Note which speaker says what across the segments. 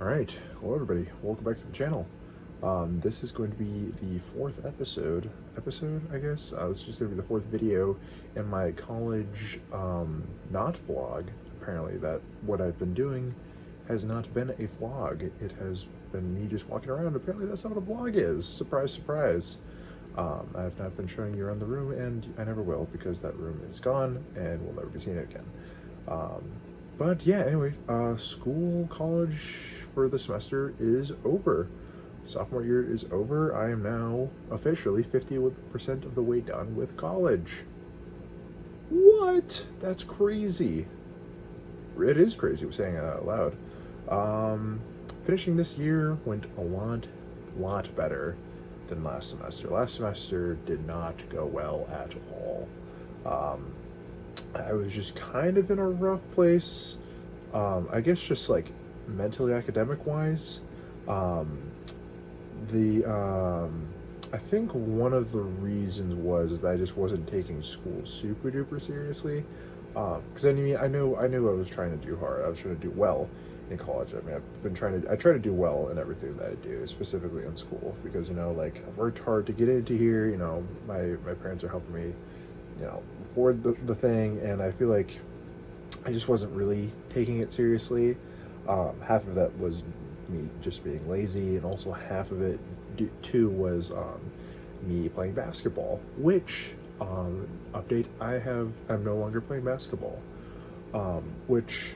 Speaker 1: Alright, hello everybody, welcome back to the channel. This is going to be the fourth episode, I guess? This is just going to be the fourth video in my college, not vlog. Apparently that what I've been doing has not been a vlog. It has been me just walking around. Apparently that's not what a vlog is. Surprise, surprise. I have not been showing you around the room, and I never will, because that room is gone and we'll never be seeing it again. But yeah, anyway, college for the semester is over. Sophomore year is over. I am now officially 50% of the way done with college. What? That's crazy. It is crazy saying it out loud. Finishing this year went a lot better than last semester. Last semester did not go well at all. I was just kind of in a rough place. I guess just like mentally, academic wise. I think one of the reasons was that I just wasn't taking school super duper seriously. Because I knew I was trying to do hard. I was trying to do well in college. I mean, I try to do well in everything that I do, specifically in school, because like I've worked hard to get into here. My parents are helping me, afford the thing, and I feel like I just wasn't really taking it seriously. Half of that was me just being lazy, and also half of it too was me playing basketball. Which update, I'm no longer playing basketball. Which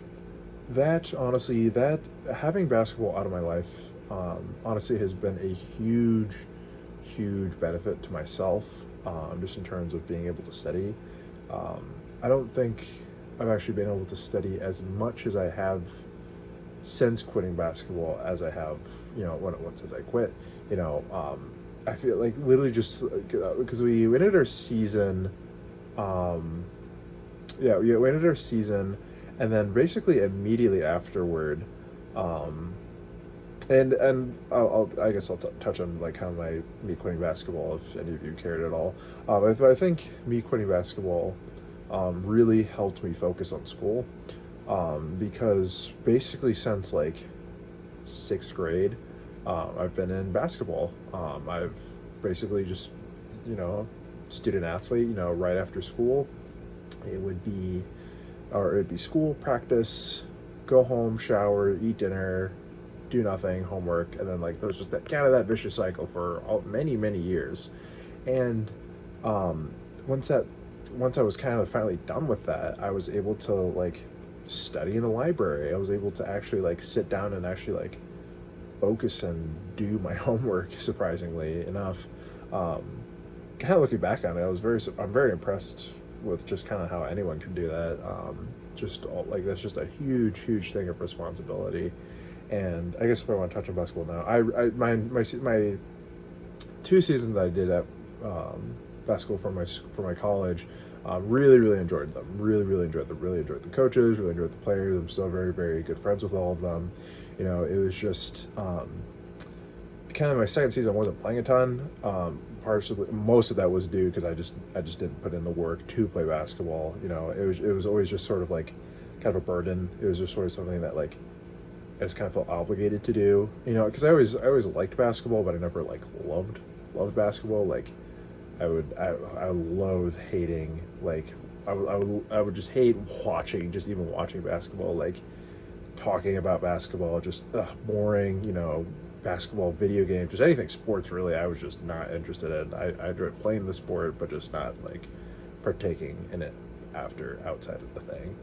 Speaker 1: that honestly, that having basketball out of my life honestly has been a huge benefit to myself, just in terms of being able to study. I don't think I've actually been able to study as much as I have since quitting basketball as I have, since I quit. I feel like literally just because we ended our season, we ended our season, and then basically immediately afterward, and I guess I'll touch on like how me quitting basketball, if any of you cared at all. I think me quitting basketball really helped me focus on school, because basically since like sixth grade, I've been in basketball. I've basically just, student athlete. Right after school, it'd be school, practice, go home, shower, eat dinner, do nothing, homework, and then like there's just that kind of that vicious cycle for many years. And once I was kind of finally done with that, I was able to like study in the library. I was able to actually like sit down and actually like focus and do my homework, surprisingly enough. Kind of looking back on it, I'm very impressed with just kind of how anyone can do that. That's just a huge thing of responsibility. And I guess if I want to touch on basketball now, my 2 seasons that I did at basketball for my college, really enjoyed them. Really enjoyed them. Really enjoyed the coaches. Really enjoyed the players. I'm still very good friends with all of them. It was just kind of my second season. I wasn't playing a ton. Partially, most of that was due because I just didn't put in the work to play basketball. It was always just sort of like kind of a burden. It was just sort of something that like I just kind of felt obligated to do. Because I always liked basketball, but I never like loved basketball. Like I loathe hating, like I would just hate watching, just even watching basketball, like talking about basketball, just boring. Basketball, video games, just anything sports really, I was just not interested in. I enjoyed playing the sport, but just not like partaking in it outside of the thing.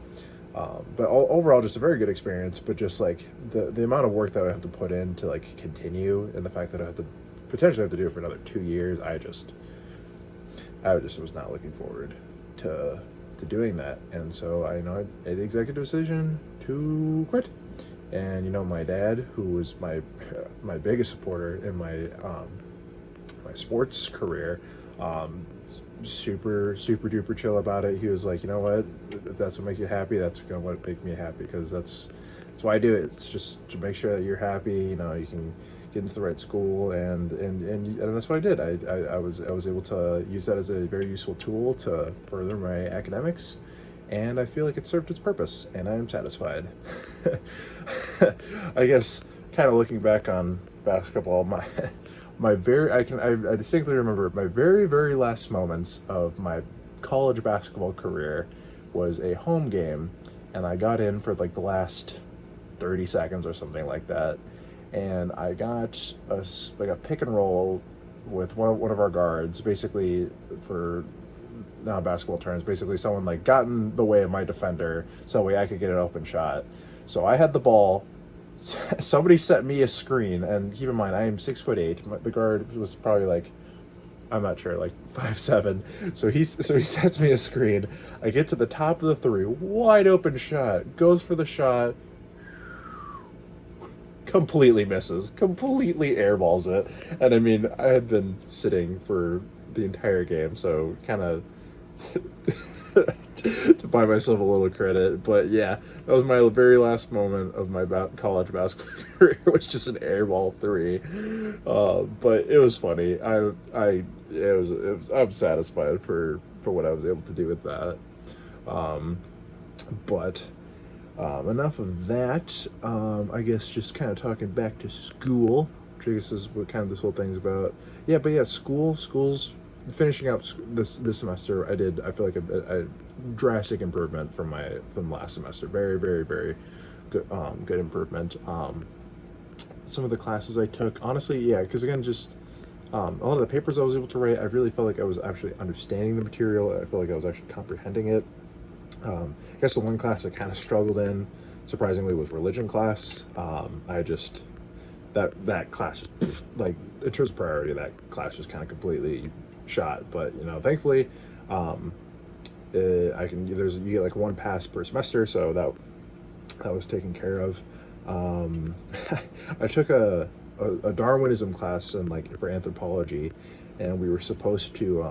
Speaker 1: But overall, just a very good experience. But just like the amount of work that I have to put in to like continue, and the fact that I have to potentially have to do it for another 2 years, I just was not looking forward to doing that. And so I made the executive decision to quit. And my dad, who was my biggest supporter in my sports career, super duper chill about it. He was like, what, if that's what makes you happy, that's gonna make me happy, because that's why I do it. It's just to make sure that you're happy. You can get into the right school, and that's what I did. I was able to use that as a very useful tool to further my academics, and I feel like it served its purpose, and I am satisfied. I guess kind of looking back on basketball, I distinctly remember my very last moments of my college basketball career was a home game, and I got in for like the last 30 seconds or something like that, and I got like a pick and roll with one of our guards, basically for now basketball terms, basically someone like got in the way of my defender so that way I could get an open shot. So I had the ball. Somebody set me a screen, and keep in mind I am 6'8". The guard was probably like, I'm not sure, like 5'7". So he sets me a screen. I get to the top of the three, wide open shot, goes for the shot, completely misses, completely airballs it. And I mean, I had been sitting for the entire game, so kind of to buy myself a little credit. But yeah, that was my very last moment of my college basketball career, was just an airball three. But it was funny. I'm satisfied for what I was able to do with that. But enough of that. I guess just kind of talking back to school, which I guess is what kind of this whole thing's about. Yeah, but yeah, school's finishing up this semester. I feel like a drastic improvement from last semester. Very very good good improvement. Some of the classes I took, honestly, yeah, because again, just a lot of the papers I was able to write, I really felt like I was actually understanding the material. I felt like I was actually comprehending it. I guess the one class I kind of struggled in, surprisingly, was religion class. I just that class, like, in terms of priority, that class just kind of completely shot. But thankfully, you get like one pass per semester, so that was taken care of. I took a Darwinism class and like for anthropology, and we were supposed to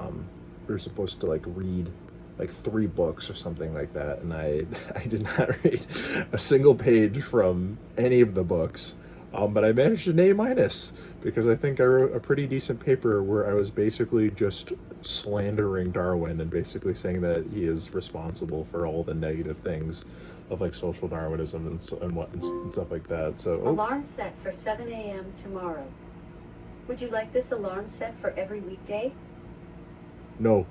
Speaker 1: like read like 3 books or something like that, and I did not read a single page from any of the books, but I managed an A- because I think I wrote a pretty decent paper where I was basically just slandering Darwin and basically saying that he is responsible for all the negative things of like social Darwinism and stuff like that. So
Speaker 2: Alarm set for 7 a.m. tomorrow. Would you like this alarm set for every weekday?
Speaker 1: No.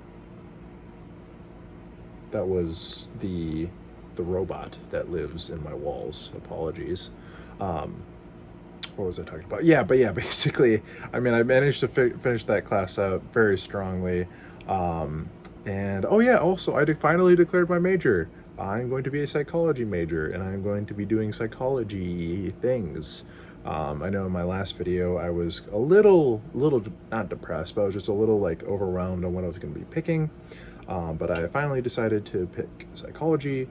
Speaker 1: That was the robot that lives in my walls. Apologies. What was I talking about? Yeah, but yeah, basically, I mean, I managed to finish that class out very strongly. And oh yeah, also I finally declared my major. I'm going to be a psychology major, and I'm going to be doing psychology things. I know in my last video I was a little not depressed, but I was just a little like overwhelmed on what I was going to be picking. But I finally decided to pick psychology.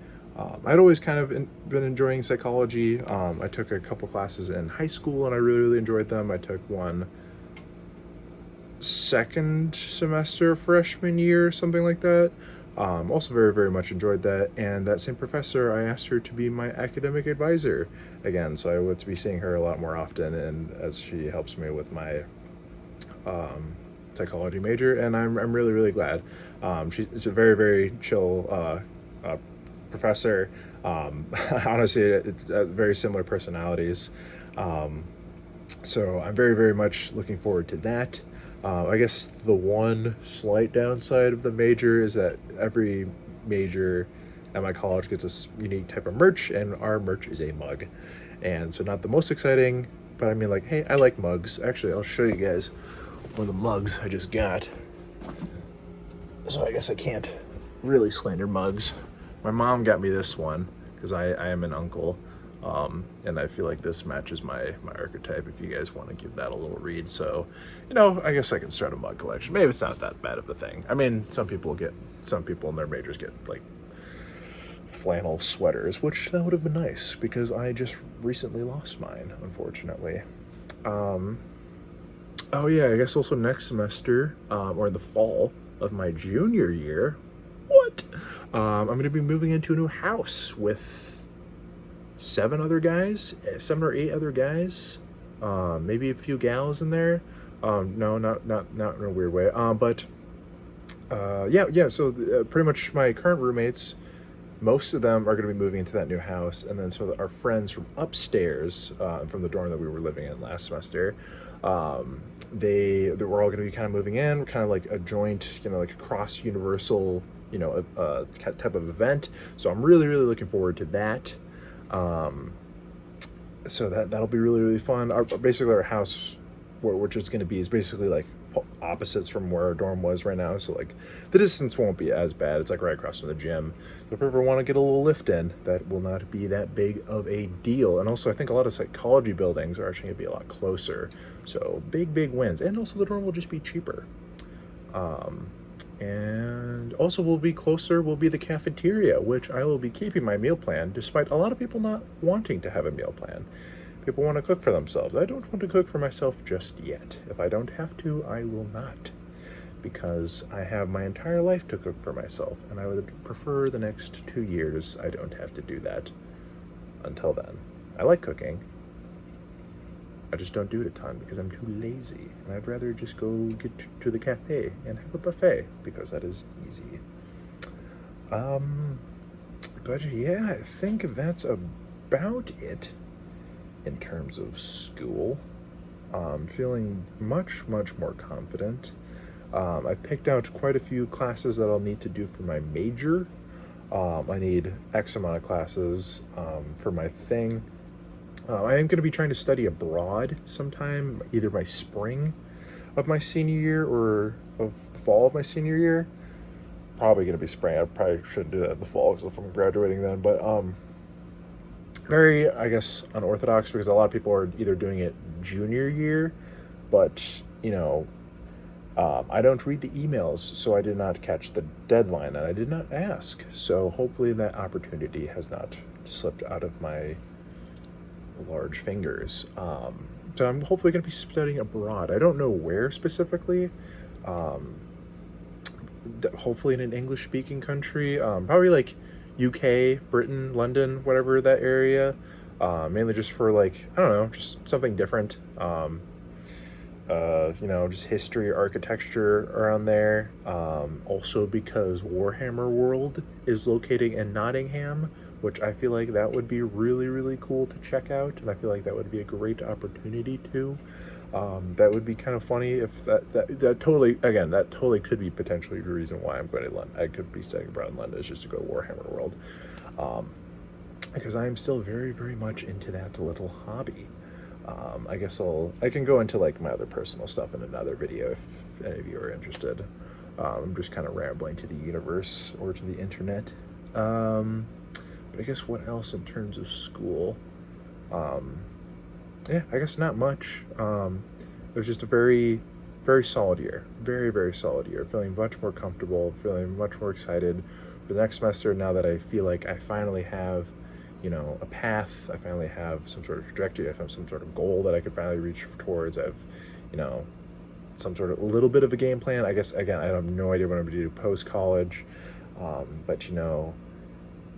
Speaker 1: I'd always kind of been enjoying psychology. I took a couple classes in high school, and I really enjoyed them. I took one second semester freshman year, something like that. Also very much enjoyed that. And that same professor, I asked her to be my academic advisor again, so I would to be seeing her a lot more often, and as she helps me with my psychology major, and I'm really glad. She's a very chill professor. Honestly, it's very similar personalities. So I'm very much looking forward to that. I guess the one slight downside of the major is that every major at my college gets a unique type of merch, and our merch is a mug. And so not the most exciting, but I mean, like, hey, I like mugs. Actually, I'll show you guys one of the mugs I just got. So I guess I can't really slander mugs. My mom got me this one because I am an uncle, and I feel like this matches my archetype, if you guys want to give that a little read. So, I guess I can start a mug collection. Maybe it's not that bad of a thing. I mean, some people in their majors get like flannel sweaters, which that would have been nice because I just recently lost mine, unfortunately. Oh yeah, I guess also next semester, or in the fall of my junior year, I'm going to be moving into a new house with 7 or 8 other guys, maybe a few gals in there. No, not in a weird way. But yeah. So pretty much my current roommates, most of them are going to be moving into that new house, and then some of our friends from upstairs, from the dorm that we were living in last semester, they were all going to be kind of moving in, kind of like a joint, like a cross universal, type of event. So I'm really, really looking forward to that. So that'll be really, really fun. Basically our house, which is going to be, is basically like opposites from where our dorm was right now. So like the distance won't be as bad. It's like right across from the gym. So if you ever want to get a little lift in, that will not be that big of a deal. And also I think a lot of psychology buildings are actually going to be a lot closer. So big, big wins. And also the dorm will just be cheaper. And also will be closer will be the cafeteria, which I will be keeping my meal plan, despite a lot of people not wanting to have a meal plan. People want to cook for themselves. I don't want to cook for myself just yet. If I don't have to, I will not. Because I have my entire life to cook for myself, and I would prefer the next 2 years I don't have to do that. Until then. I like cooking. I just don't do it a ton because I'm too lazy, and I'd rather just go get to the cafe and have a buffet because that is easy. But yeah, I think that's about it in terms of school. Feeling much, much more confident. I've picked out quite a few classes that I'll need to do for my major. I need X amount of classes for my thing. I am going to be trying to study abroad sometime, either by spring of my senior year or of the fall of my senior year. Probably going to be spring. I probably shouldn't do that in the fall because if I'm graduating then. But very, I guess, unorthodox because a lot of people are either doing it junior year, but, I don't read the emails, so I did not catch the deadline, and I did not ask. So hopefully that opportunity has not slipped out of my large fingers. So I'm hopefully going to be studying abroad. I don't know where specifically. Hopefully in an English-speaking country. Probably like UK, Britain, London, whatever that area. Mainly just for like, I don't know, just something different. Just history, architecture around there. Also because Warhammer World is located in Nottingham, which I feel like that would be really, really cool to check out, and I feel like that would be a great opportunity too. That would be kind of funny if that totally could be potentially the reason why I'm going to London. I could be studying abroad in London is just to go to Warhammer World, because I am still very, very much into that little hobby. I guess I can go into like my other personal stuff in another video if any of you are interested. I'm just kind of rambling to the universe or to the internet. But I guess what else in terms of school? Yeah, I guess not much. It was just a very, very solid year. Very, very solid year. Feeling much more comfortable, feeling much more excited for the next semester now that I feel like I finally have, a path. I finally have some sort of trajectory. I have some sort of goal that I could finally reach towards. I have, some sort of a little bit of a game plan. I guess, again, I have no idea what I'm going to do post-college. But,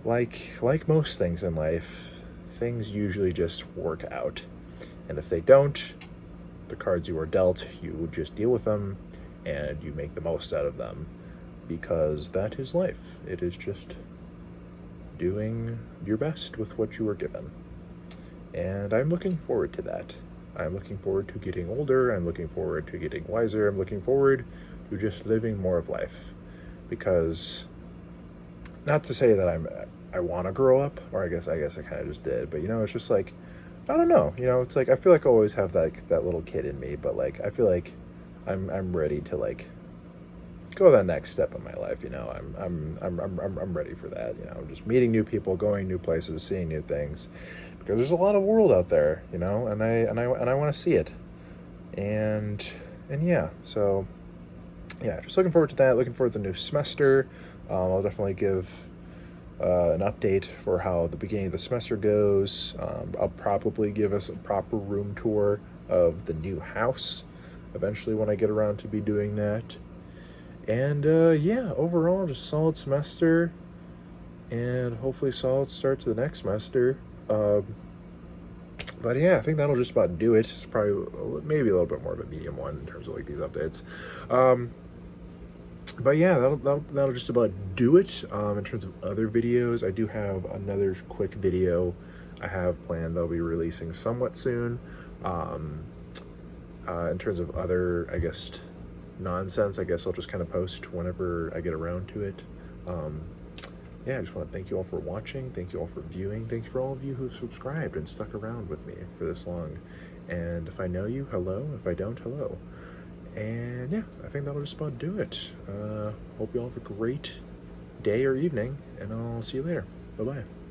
Speaker 1: like most things in life, things usually just work out. And if they don't, the cards you are dealt, you just deal with them and you make the most out of them, because that is life. It is just doing your best with what you are given. And I'm looking forward to that. I'm looking forward to getting older. I'm looking forward to getting wiser. I'm looking forward to just living more of life. Because, not to say that I want to grow up, or I guess I kind of just did, but it's just like, I don't know, it's like I feel like I always have that little kid in me, but like I feel like I'm ready to like go that next step in my life. I'm ready for that. Just meeting new people, going new places, seeing new things, because there's a lot of world out there. And I want to see it, and yeah. So yeah, just looking forward to that. Looking forward to the new semester. I'll definitely give an update for how the beginning of the semester goes. I'll probably give us a proper room tour of the new house eventually when I get around to be doing that. And yeah, overall, just solid semester, and hopefully solid start to the next semester. But yeah, I think that'll just about do it. It's probably maybe a little bit more of a medium one in terms of like these updates. But yeah, that'll just about do it. In terms of other videos, I do have another quick video I have planned that'll be releasing somewhat soon. Um, in terms of other, I guess, nonsense, I guess I'll just kind of post whenever I get around to it. Um, yeah, I just want to thank you all for watching. Thank you all for viewing. Thank you for all of you who've subscribed and stuck around with me for this long. And if I know you, hello. If I don't, hello. And yeah, I think that'll just about do it. Hope you all have a great day or evening, and I'll see you later. Bye-bye.